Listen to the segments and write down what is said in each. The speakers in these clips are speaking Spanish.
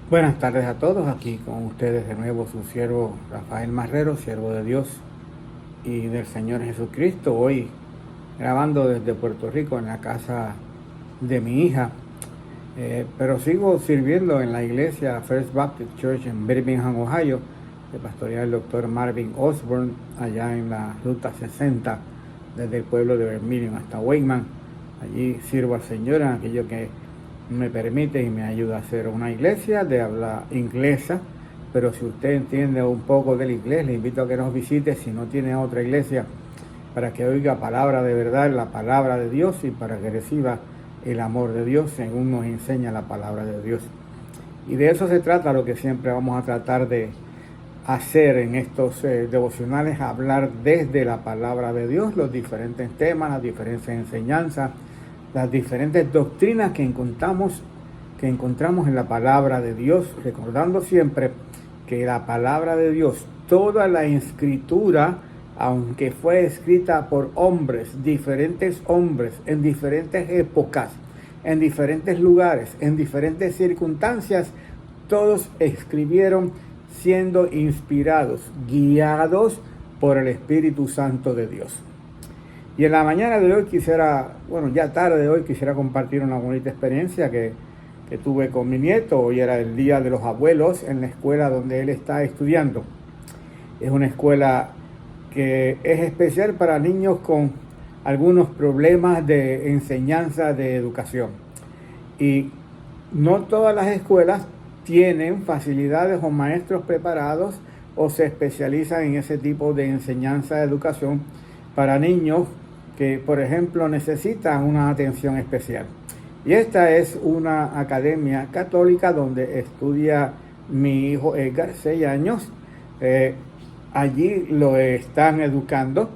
Buenas tardes a todos, aquí con ustedes de nuevo su siervo Rafael Marrero, siervo de Dios y del Señor Jesucristo, hoy grabando desde Puerto Rico en la casa de mi hija, pero sigo sirviendo en la iglesia First Baptist Church en Birmingham, Ohio, que pastorea el doctor Marvin Osborne, allá en la ruta 60, desde el pueblo de Birmingham hasta Wayman. Allí sirvo al Señor en aquello que me permite y me ayuda a hacer una iglesia de habla inglesa, pero si usted entiende un poco del inglés, le invito a que nos visite si no tiene otra iglesia, para que oiga palabra de verdad, la palabra de Dios, y para que reciba el amor de Dios según nos enseña la palabra de Dios. Y de eso se trata lo que siempre vamos a tratar de hacer en estos devocionales, hablar desde la palabra de Dios, los diferentes temas, las diferentes enseñanzas, las diferentes doctrinas que encontramos en la palabra de Dios, recordando siempre que la palabra de Dios, toda la escritura, aunque fue escrita por diferentes hombres, en diferentes épocas, en diferentes lugares, en diferentes circunstancias, todos escribieron siendo inspirados, guiados por el Espíritu Santo de Dios. Y en la mañana de hoy ya tarde de hoy, quisiera compartir una bonita experiencia que tuve con mi nieto. Hoy era el Día de los Abuelos en la escuela donde él está estudiando. Es una escuela que es especial para niños con algunos problemas de enseñanza, de educación. Y no todas las escuelas tienen facilidades o maestros preparados o se especializan en ese tipo de enseñanza, de educación para niños que, por ejemplo, necesitan una atención especial. Y esta es una academia católica donde estudia mi hijo Edgar, 6 años. Allí lo están educando.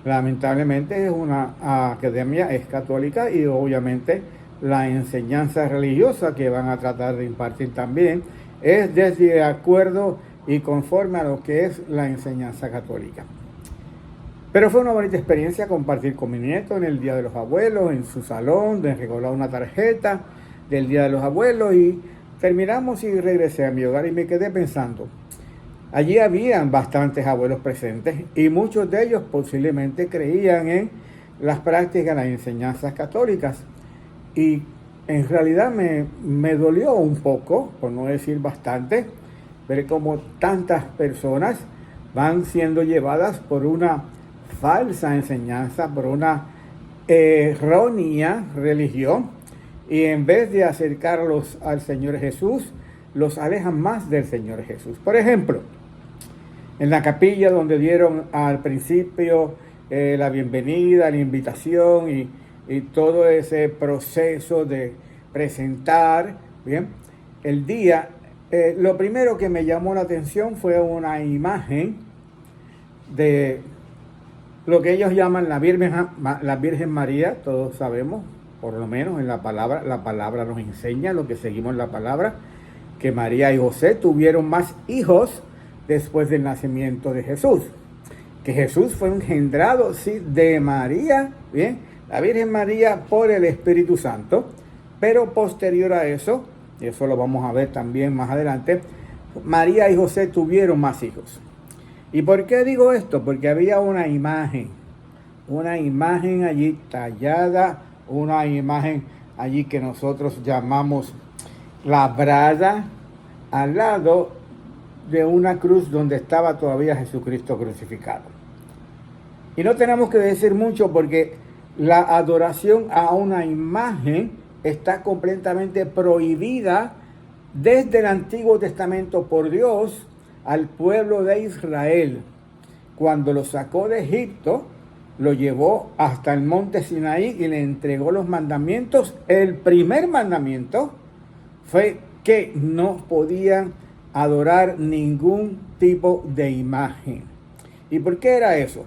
Lamentablemente es una academia, es católica, y obviamente la enseñanza religiosa que van a tratar de impartir también es desde acuerdo y conforme a lo que es la enseñanza católica. Pero fue una bonita experiencia compartir con mi nieto en el Día de los Abuelos, en su salón, de regalar una tarjeta del Día de los Abuelos, y terminamos y regresé a mi hogar y me quedé pensando. Allí habían bastantes abuelos presentes y muchos de ellos posiblemente creían en las prácticas, las enseñanzas católicas. Y en realidad me dolió un poco, por no decir bastante, ver cómo tantas personas van siendo llevadas por una falsa enseñanza, por una errónea religión, y en vez de acercarlos al Señor Jesús, los alejan más del Señor Jesús. Por ejemplo, en la capilla donde dieron al principio la bienvenida, la invitación y todo ese proceso de presentar, bien, el día, lo primero que me llamó la atención fue una imagen de lo que ellos llaman la Virgen María. Todos sabemos, por lo menos en la palabra nos enseña, lo que seguimos en la palabra, que María y José tuvieron más hijos después del nacimiento de Jesús. Que Jesús fue engendrado, sí, de María, bien, la Virgen María, por el Espíritu Santo, pero posterior a eso, y eso lo vamos a ver también más adelante, María y José tuvieron más hijos. ¿Y por qué digo esto? Porque había una imagen allí tallada, una imagen allí que nosotros llamamos labrada, al lado de una cruz donde estaba todavía Jesucristo crucificado. Y no tenemos que decir mucho porque la adoración a una imagen está completamente prohibida desde el Antiguo Testamento por Dios al pueblo de Israel. Cuando lo sacó de Egipto, lo llevó hasta el monte Sinaí y le entregó los mandamientos. El primer mandamiento fue que no podían adorar ningún tipo de imagen. ¿Y por qué era eso?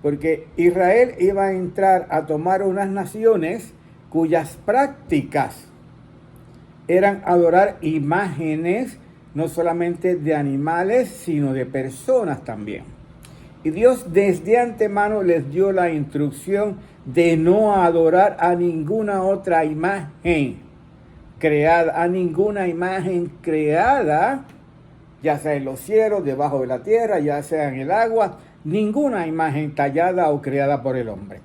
Porque Israel iba a entrar a tomar unas naciones cuyas prácticas eran adorar imágenes, no solamente de animales, sino de personas también. Y Dios desde antemano les dio la instrucción de no adorar a ninguna otra imagen. creada, a ninguna imagen creada, ya sea en los cielos, debajo de la tierra, ya sea en el agua, ninguna imagen tallada o creada por el hombre.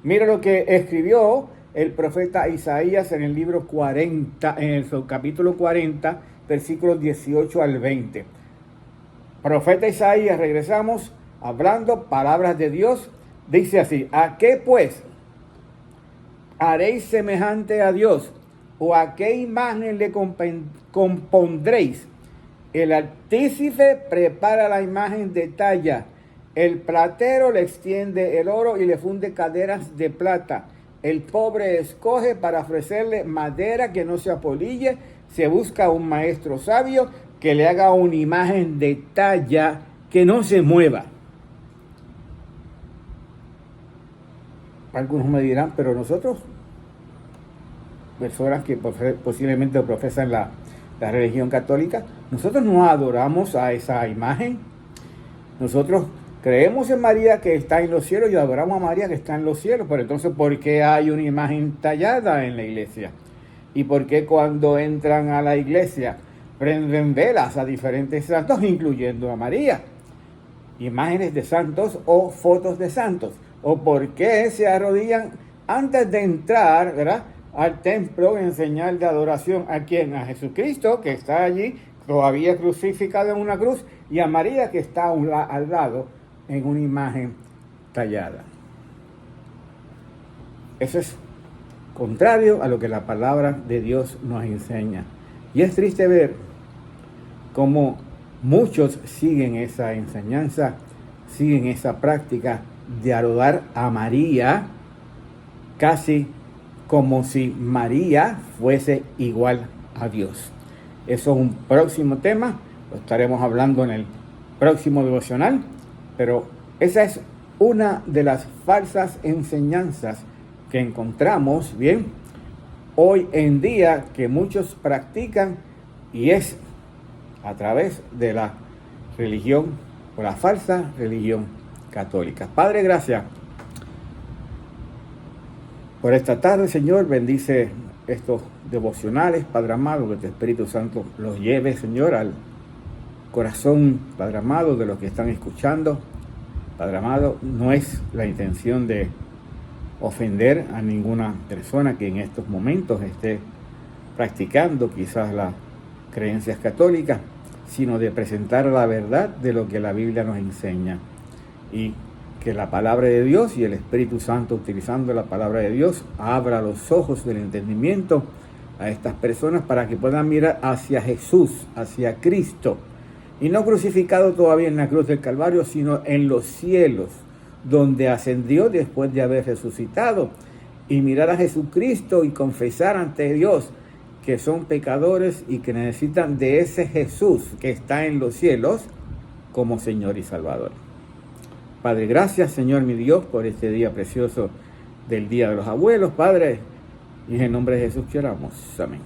Mira lo que escribió el profeta Isaías en el libro 40, en el capítulo 40, versículos 18 al 20. Profeta Isaías, regresamos, hablando palabras de Dios, dice así: ¿a qué pues haréis semejante a Dios? ¿O a qué imagen le compondréis? El artífice prepara la imagen de talla, el platero le extiende el oro y le funde caderas de plata. El pobre escoge para ofrecerle madera que no se apolille, se busca un maestro sabio que le haga una imagen de talla que no se mueva. Algunos me dirán, pero nosotros, personas que posiblemente profesan la religión católica, nosotros no adoramos a esa imagen. Nosotros creemos en María que está en los cielos y adoramos a María que está en los cielos. Pero entonces, ¿por qué hay una imagen tallada en la iglesia? ¿Y por qué cuando entran a la iglesia prenden velas a diferentes santos, incluyendo a María? Imágenes de santos o fotos de santos. ¿O por qué se arrodillan antes de entrar, ¿verdad?, al templo en señal de adoración? ¿A quién? A Jesucristo, que está allí todavía crucificado en una cruz, y a María, que está al lado en una imagen tallada. Eso es contrario a lo que la palabra de Dios nos enseña. Y es triste ver cómo muchos siguen esa enseñanza, siguen esa práctica de adorar a María casi como si María fuese igual a Dios. Eso es un próximo tema, lo estaremos hablando en el próximo devocional, pero esa es una de las falsas enseñanzas que encontramos, bien, hoy en día, que muchos practican, y es a través de la religión, o la falsa religión católica. Padre, gracias por esta tarde, Señor. Bendice estos devocionales, Padre amado, que tu Espíritu Santo los lleve, Señor, al corazón, Padre amado, de los que están escuchando. Padre amado, no es la intención de ofender a ninguna persona que en estos momentos esté practicando quizás las creencias católicas, sino de presentar la verdad de lo que la Biblia nos enseña. Y que la palabra de Dios y el Espíritu Santo, utilizando la palabra de Dios, abra los ojos del entendimiento a estas personas para que puedan mirar hacia Jesús, hacia Cristo, y no crucificado todavía en la cruz del Calvario, sino en los cielos, donde ascendió después de haber resucitado, y mirar a Jesucristo y confesar ante Dios que son pecadores y que necesitan de ese Jesús que está en los cielos como Señor y Salvador. Padre, gracias, Señor mi Dios, por este día precioso del Día de los Abuelos, Padre, y en el nombre de Jesús que oramos. Amén.